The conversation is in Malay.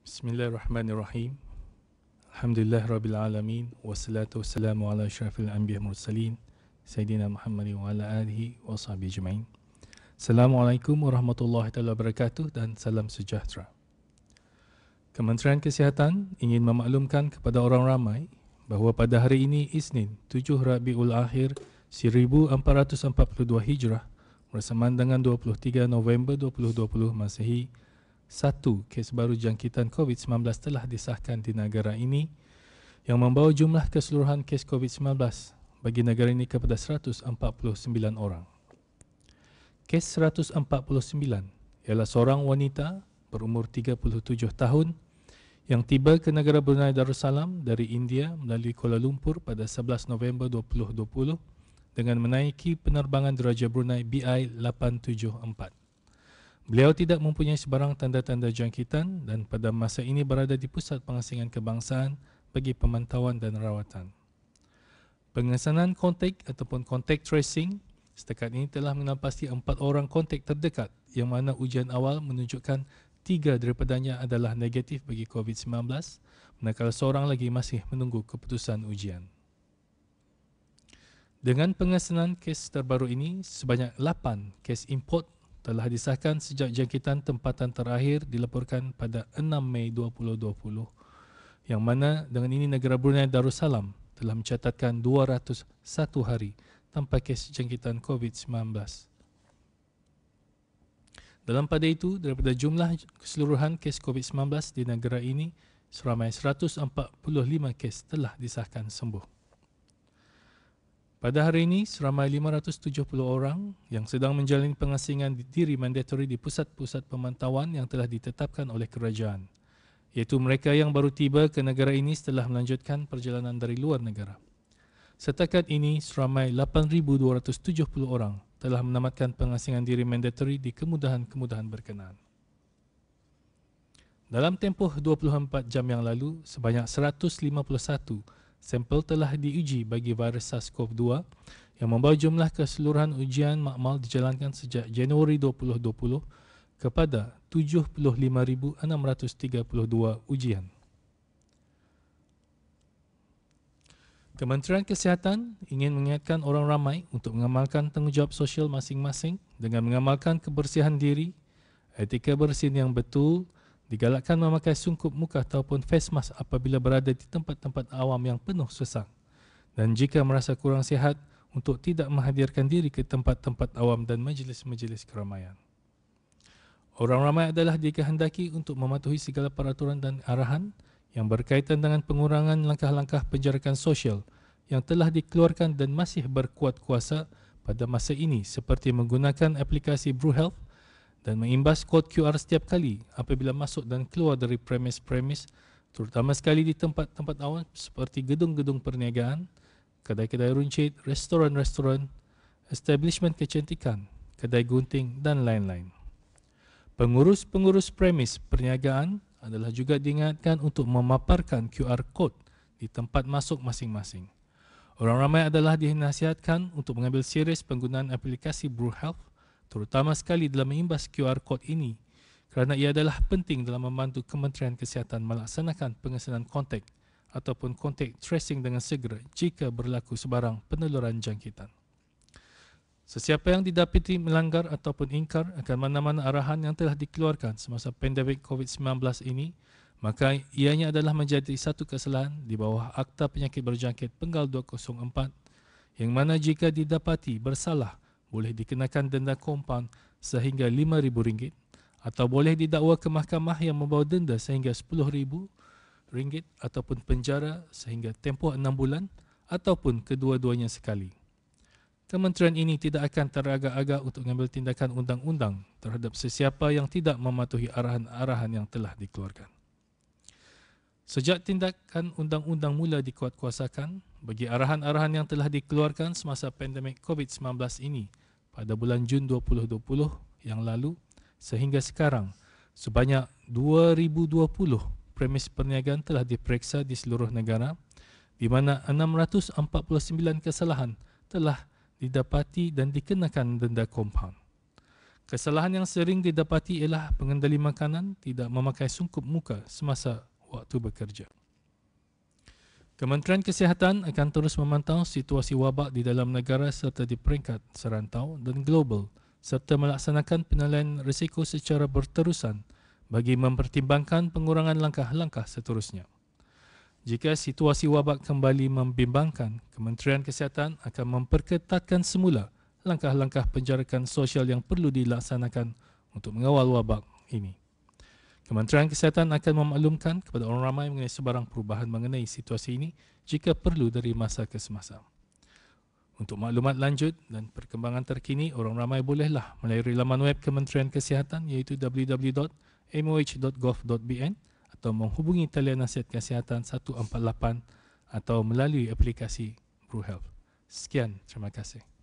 Bismillahirrahmanirrahim. Alhamdulillah Rabbil Alamin. Wassalatu wassalamu ala asyrafil anbiya mursalin Sayyidina Muhammad wa ala alihi wa sahbihi ajma'in. Assalamualaikum warahmatullahi wabarakatuh dan salam sejahtera. Kementerian Kesihatan ingin memaklumkan kepada orang ramai bahawa pada hari ini Isnin 7 Rabiul Akhir 1442 Hijrah bersamaan dengan 23 November 2020 Masehi, satu kes baru jangkitan COVID-19 telah disahkan di negara ini yang membawa jumlah keseluruhan kes COVID-19 bagi negara ini kepada 149 orang. Kes 149 ialah seorang wanita berumur 37 tahun yang tiba ke negara Brunei Darussalam dari India melalui Kuala Lumpur pada 11 November 2020 dengan menaiki penerbangan diraja Brunei BI874. Beliau tidak mempunyai sebarang tanda-tanda jangkitan dan pada masa ini berada di pusat pengasingan kebangsaan bagi pemantauan dan rawatan. Pengesanan kontak ataupun kontak tracing setakat ini telah mengenal pasti 4 orang kontak terdekat yang mana ujian awal menunjukkan 3 daripadanya adalah negatif bagi COVID-19, manakala seorang lagi masih menunggu keputusan ujian. Dengan pengesanan kes terbaru ini, sebanyak 8 kes import telah disahkan sejak jangkitan tempatan terakhir dilaporkan pada 6 Mei 2020, yang mana dengan ini negara Brunei Darussalam telah mencatatkan 201 hari tanpa kes jangkitan COVID-19. Dalam pada itu, daripada jumlah keseluruhan kes COVID-19 di negara ini, seramai 145 kes telah disahkan sembuh. Pada hari ini, seramai 570 orang yang sedang menjalani pengasingan diri mandatory di pusat-pusat pemantauan yang telah ditetapkan oleh kerajaan, iaitu mereka yang baru tiba ke negara ini setelah melanjutkan perjalanan dari luar negara. Setakat ini, seramai 8,270 orang telah menamatkan pengasingan diri mandatory di kemudahan-kemudahan berkenaan. Dalam tempoh 24 jam yang lalu, sebanyak 151 sampel telah diuji bagi virus SARS-CoV-2 yang membawa jumlah keseluruhan ujian makmal dijalankan sejak Januari 2020 kepada 75,632 ujian. Kementerian Kesihatan ingin mengingatkan orang ramai untuk mengamalkan tanggungjawab sosial masing-masing dengan mengamalkan kebersihan diri, etika bersin yang betul, digalakkan memakai sungkup muka ataupun face mask apabila berada di tempat-tempat awam yang penuh sesak, dan jika merasa kurang sihat untuk tidak menghadirkan diri ke tempat-tempat awam dan majlis-majlis keramaian. Orang ramai adalah dikehendaki untuk mematuhi segala peraturan dan arahan yang berkaitan dengan pengurangan langkah-langkah penjarakan sosial yang telah dikeluarkan dan masih berkuat kuasa pada masa ini, seperti menggunakan aplikasi BruHealth dan mengimbas kod QR setiap kali apabila masuk dan keluar dari premis-premis, terutama sekali di tempat-tempat awam seperti gedung-gedung perniagaan, kedai-kedai runcit, restoran-restoran, establishment kecantikan, kedai gunting dan lain-lain. Pengurus-pengurus premis perniagaan adalah juga diingatkan untuk memaparkan QR code di tempat masuk masing-masing. Orang ramai adalah dinasihatkan untuk mengambil serius penggunaan aplikasi BruHealth, terutama sekali dalam mengimbas QR code ini, kerana ia adalah penting dalam membantu Kementerian Kesihatan melaksanakan pengesanan kontak ataupun kontak tracing dengan segera jika berlaku sebarang peneluran jangkitan. Sesiapa yang didapati melanggar ataupun ingkar akan mana-mana arahan yang telah dikeluarkan semasa pandemik COVID-19 ini, maka ianya adalah menjadi satu kesalahan di bawah Akta Penyakit Berjangkit Penggal 204, yang mana jika didapati bersalah boleh dikenakan denda kompaun sehingga RM5,000 atau boleh didakwa ke mahkamah yang membawa denda sehingga RM10,000 ataupun penjara sehingga tempoh 6 bulan ataupun kedua-duanya sekali. Kementerian ini tidak akan teragak-agak untuk mengambil tindakan undang-undang terhadap sesiapa yang tidak mematuhi arahan-arahan yang telah dikeluarkan. Sejak tindakan undang-undang mula dikuatkuasakan bagi arahan-arahan yang telah dikeluarkan semasa pandemik COVID-19 ini pada bulan Jun 2020 yang lalu sehingga sekarang, sebanyak 2,020 premis perniagaan telah diperiksa di seluruh negara, di mana 649 kesalahan telah didapati dan dikenakan denda kompaun. Kesalahan yang sering didapati ialah pengendali makanan tidak memakai sungkup muka semasa waktu bekerja. Kementerian Kesihatan akan terus memantau situasi wabak di dalam negara serta di peringkat serantau dan global serta melaksanakan penilaian risiko secara berterusan bagi mempertimbangkan pengurangan langkah-langkah seterusnya. Jika situasi wabak kembali membimbangkan, Kementerian Kesihatan akan memperketatkan semula langkah-langkah penjarakan sosial yang perlu dilaksanakan untuk mengawal wabak ini. Kementerian Kesihatan akan memaklumkan kepada orang ramai mengenai sebarang perubahan mengenai situasi ini jika perlu dari masa ke semasa. Untuk maklumat lanjut dan perkembangan terkini, orang ramai bolehlah melayari laman web Kementerian Kesihatan iaitu www.moh.gov.bn atau menghubungi talian nasihat kesihatan 148 atau melalui aplikasi BruHealth. Sekian, terima kasih.